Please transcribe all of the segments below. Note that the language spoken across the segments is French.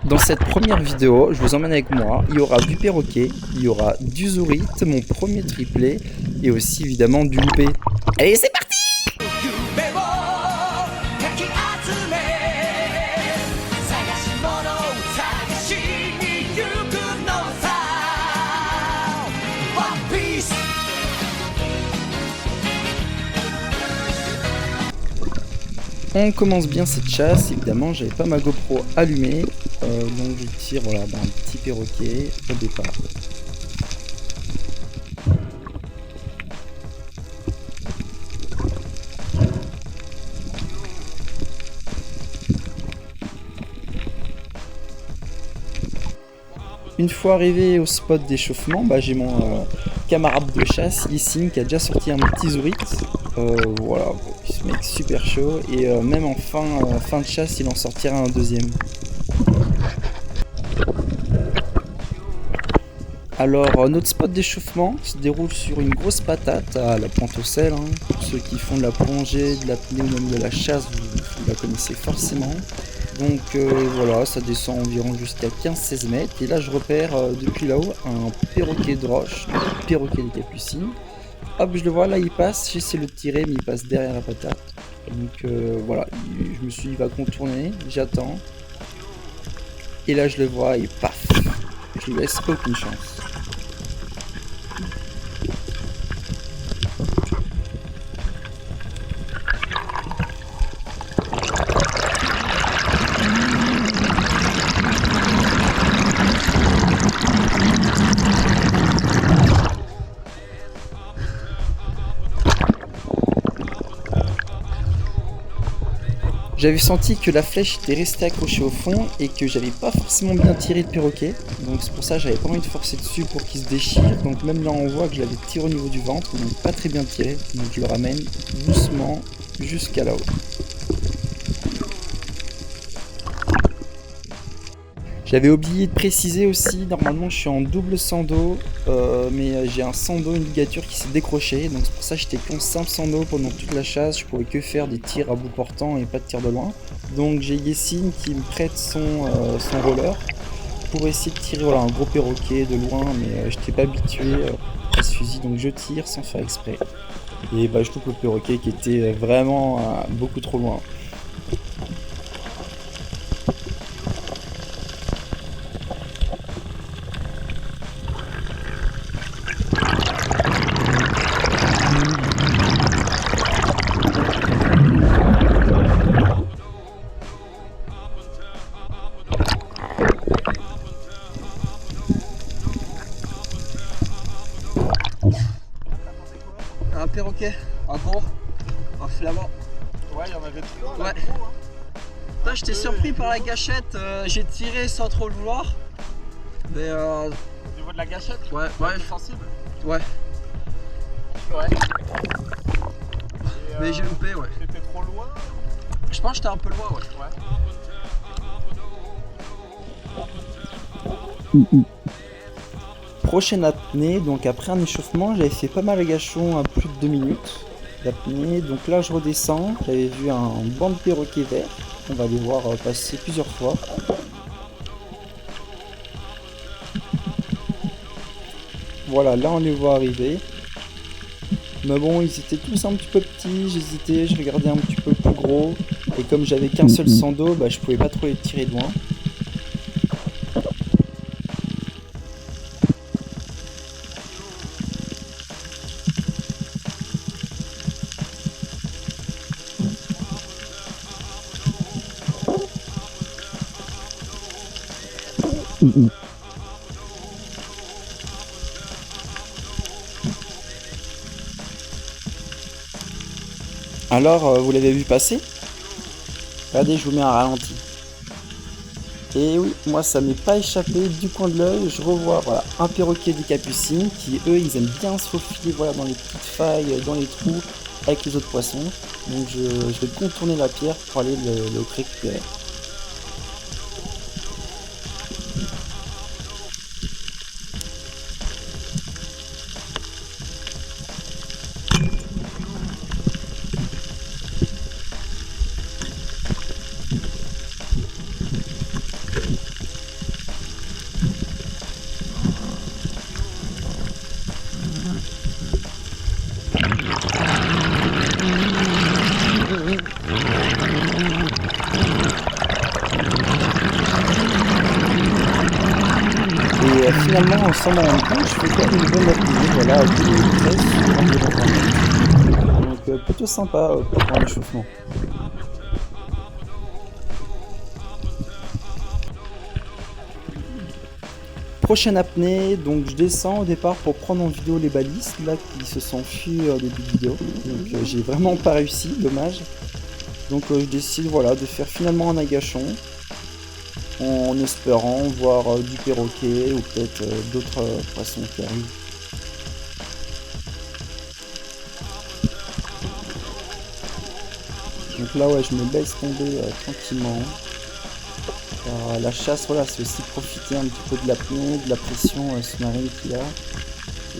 Dans cette première vidéo, je vous emmène avec moi, il y aura du perroquet, il y aura du zourite, mon premier triplé, et aussi évidemment du loupé. Allez, c'est parti! On commence bien cette chasse, évidemment j'avais pas ma GoPro allumée, donc je tire voilà, un petit perroquet au départ. Une fois arrivé au spot d'échauffement, j'ai mon camarade de chasse, Yessine, qui a déjà sorti un petit zourite. Voilà, ce mec super chaud, et même en fin de chasse, il en sortira un deuxième. Alors, notre spot d'échauffement se déroule sur une grosse patate à la pointe au sel. Pour ceux qui font de la plongée, de l'apnée ou même de la chasse, vous la connaissez forcément. Donc voilà, ça descend environ jusqu'à 15-16 mètres. Et là, je repère depuis là-haut un perroquet de roche, un perroquet des Capucines. Hop, je le vois, là il passe, j'essaie de le tirer, mais il passe derrière la patate. Donc voilà, je me suis dit, il va contourner, j'attends. Et là, je le vois et paf, je lui laisse aucune chance. J'avais senti que la flèche était restée accrochée au fond et que j'avais pas forcément bien tiré le perroquet. Donc c'est pour ça que j'avais pas envie de forcer dessus pour qu'il se déchire. Donc même là on voit que je l'avais tiré au niveau du ventre, donc pas très bien tiré. Donc je le ramène doucement jusqu'à là-haut. J'avais oublié de préciser aussi, normalement je suis en double sando, mais j'ai un sando, une ligature qui s'est décrochée, donc c'est pour ça que j'étais qu'en simple sando pendant toute la chasse, je pouvais que faire des tirs à bout portant et pas de tirs de loin. Donc j'ai Yessine qui me prête son roller pour essayer de tirer un gros perroquet de loin, mais je n'étais pas habitué à ce fusil, donc je tire sans faire exprès. Et je loupe le perroquet qui était vraiment beaucoup trop loin. Un perroquet, un gros, un flamand. Ouais, il y en avait trois. Ouais. Là, j'étais surpris par la gâchette, j'ai tiré sans trop le vouloir. Mais Au niveau de la gâchette. ouais, Sensible. ouais. Ouais. Mais j'ai loupé, ouais. T'étais trop loin. Je pense que j'étais un peu loin, ouais. Prochaine apnée, donc après un échauffement, j'avais fait pas mal à gâchon à plus de 2 minutes d'apnée. Donc là je redescends, j'avais vu un banc de perroquet vert, on va les voir passer plusieurs fois. Voilà, là on les voit arriver. Mais bon, ils étaient tous un petit peu petits, j'hésitais, je regardais un petit peu plus gros. Et comme j'avais qu'un seul sando, je pouvais pas trop les tirer de loin. Alors, vous l'avez vu passer? Regardez, je vous mets un ralenti. Et oui, moi ça m'est pas échappé du coin de l'œil, je revois un perroquet des Capucines qui eux ils aiment bien se faufiler dans les petites failles, dans les trous avec les autres poissons. Donc je vais contourner la pierre pour aller le récupérer. finalement, sans m'en rendre compte, je fais quand même une bonne apnée, voilà, à 2013 sur environ 20 mètres. Donc plutôt sympa pour un échauffement. Prochaine apnée, donc je descends au départ pour prendre en vidéo les balistes là qui se sont fuis au début de vidéo. Donc j'ai vraiment pas réussi, dommage. Donc je décide voilà de faire finalement un agachon en espérant voir du perroquet ou peut-être d'autres poissons qui arrivent. Donc là ouais je me laisse tomber tranquillement. Alors, la chasse voilà c'est aussi profiter un petit peu de l'apnée, de la pression sous-marine qu'il y a.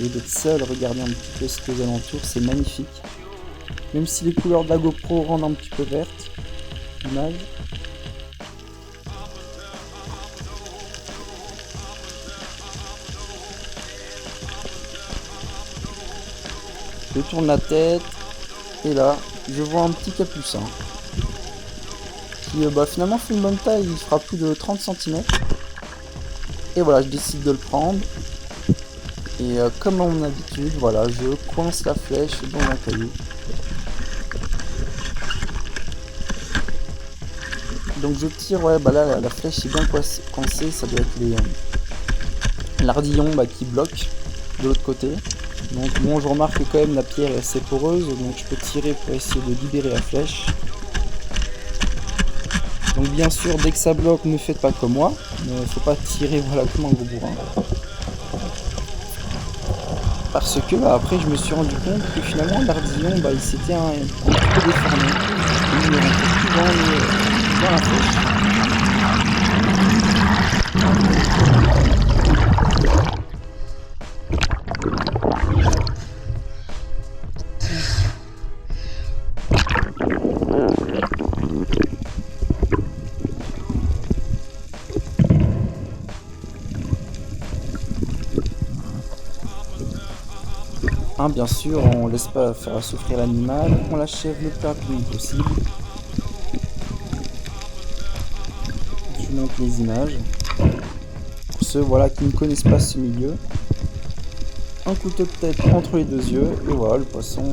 Et d'être seul, regarder un petit peu ce qu'il y a aux alentours, c'est magnifique. Même si les couleurs de la GoPro rendent un petit peu verte l'image. Je tourne la tête et là je vois un petit capucin qui finalement fait une bonne taille, il fera plus de 30 cm. Et voilà, je décide de le prendre. Et comme à mon habitude, voilà, je coince la flèche dans un caillou. Donc je tire, ouais, bah là la flèche est bien coincée, ça doit être l'ardillon qui bloque de l'autre côté. Donc bon, je remarque que quand même la pierre est assez poreuse, donc je peux tirer pour essayer de libérer la flèche. Donc bien sûr, dès que ça bloque, ne faites pas comme moi, ne faut pas tirer voilà comme un gros bourrin. Parce que après je me suis rendu compte que finalement l'ardillon il s'était un petit peu déformé. Il ne rentrait plus dans la flèche. Bien sûr, on laisse pas faire souffrir l'animal, on l'achève le plus rapidement possible. Je vous montre les images. Pour ceux voilà, qui ne connaissent pas ce milieu, un couteau de tête entre les deux yeux, et voilà, le poisson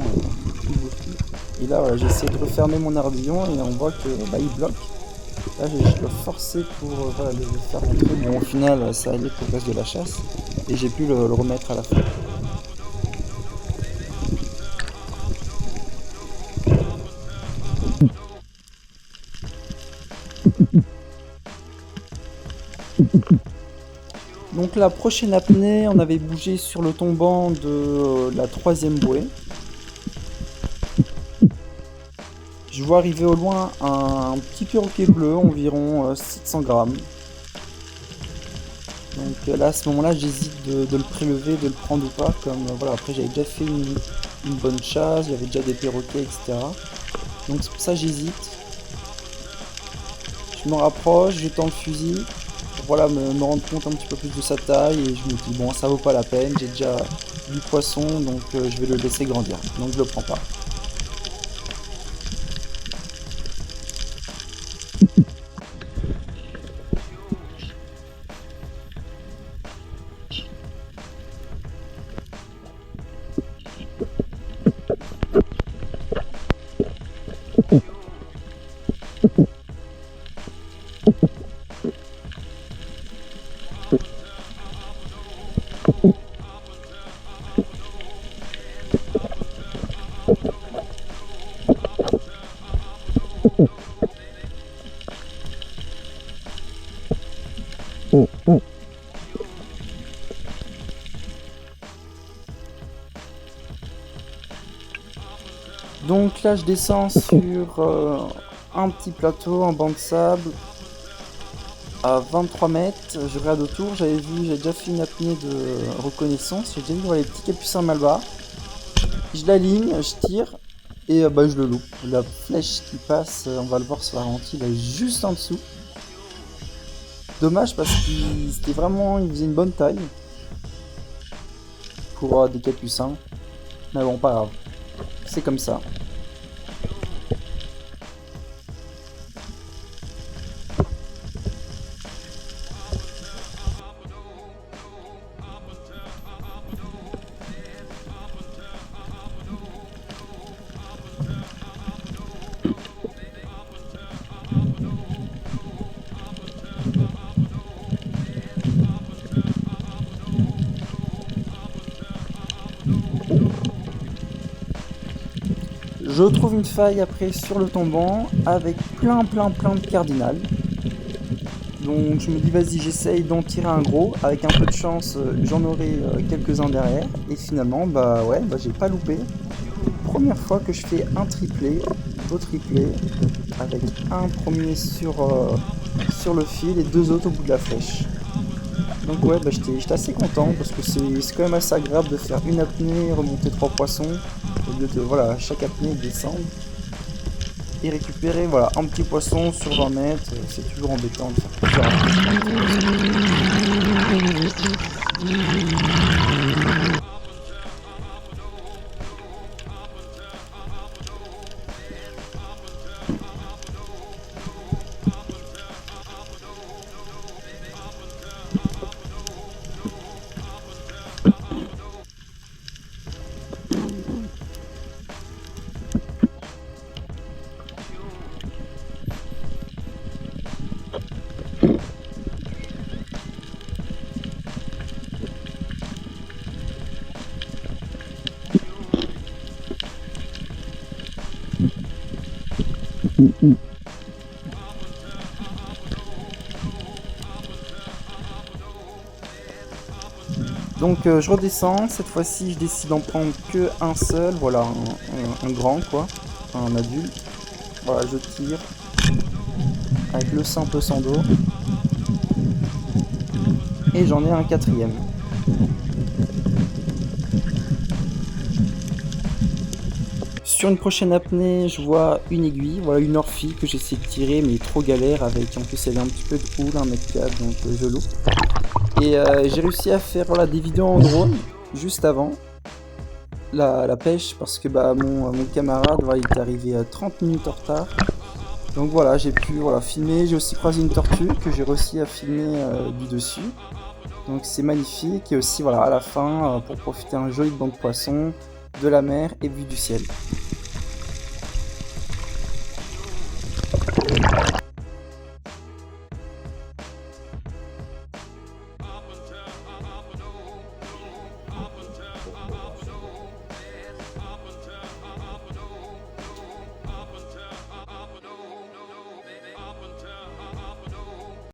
il bouge plus. Et là, voilà, j'essaie de refermer mon ardillon et on voit que il bloque. Là, je dois forcer pour voilà, le faire rentrer. Bon, au final, ça allait pour le reste de la chasse, et j'ai pu le remettre à la fin. Donc la prochaine apnée, on avait bougé sur le tombant de la 3e bouée. Je vois arriver au loin un petit perroquet bleu, environ 700 grammes. Donc là, à ce moment-là, j'hésite de le prélever, de le prendre ou pas. Comme voilà, après j'avais déjà fait une bonne chasse, il y avait déjà des perroquets, etc. Donc c'est pour ça que j'hésite. Je me rapproche, je tends le fusil. Voilà, me rendre compte un petit peu plus de sa taille et je me dis bon, ça vaut pas la peine, j'ai déjà du poisson, donc je vais le laisser grandir, donc je le prends pas. Donc là je descends sur un petit plateau, un banc de sable à 23 mètres, je regarde autour, j'ai déjà fait une apnée de reconnaissance, j'ai déjà vu les petits capucins malbars, je l'aligne, je tire et je le loupe. La flèche qui passe, on va le voir sur la ralenti, là juste en dessous. Dommage parce qu'il faisait une bonne taille pour des capucins, mais bon pas grave, c'est comme ça. je retrouve une faille après sur le tombant avec plein de cardinales. Donc je me dis vas-y, j'essaye d'en tirer un gros, avec un peu de chance j'en aurai quelques-uns derrière, et finalement bah ouais, j'ai pas loupé. Première fois que je fais un triplé, beau triplé, avec un premier sur le fil et deux autres au bout de la flèche. Donc ouais, j'étais assez content parce que c'est quand même assez agréable de faire une apnée, remonter 3 poissons, au lieu de voilà, chaque apnée descendre. Et récupérer voilà, un petit poisson sur 20 mètres, c'est toujours embêtant de faire plusieurs apnées. Donc je redescends, cette fois-ci je décide d'en prendre que un seul, voilà, un grand quoi, un adulte. Voilà, je tire avec le simple sans d'eau. Et j'en ai un quatrième. Sur une prochaine apnée, je vois une aiguille, voilà une orphie que j'essaie de tirer mais trop galère avec, en plus il y avait un petit peu de houle, 1m4, donc je loupe. Et j'ai réussi à faire voilà, des vidéos en drone juste avant la pêche parce que mon camarade voilà, il est arrivé à 30 minutes en retard. Donc voilà, j'ai pu filmer, j'ai aussi croisé une tortue que j'ai réussi à filmer du dessus. Donc c'est magnifique et aussi voilà, à la fin pour profiter un joli banc de poissons, de la mer et vue du ciel.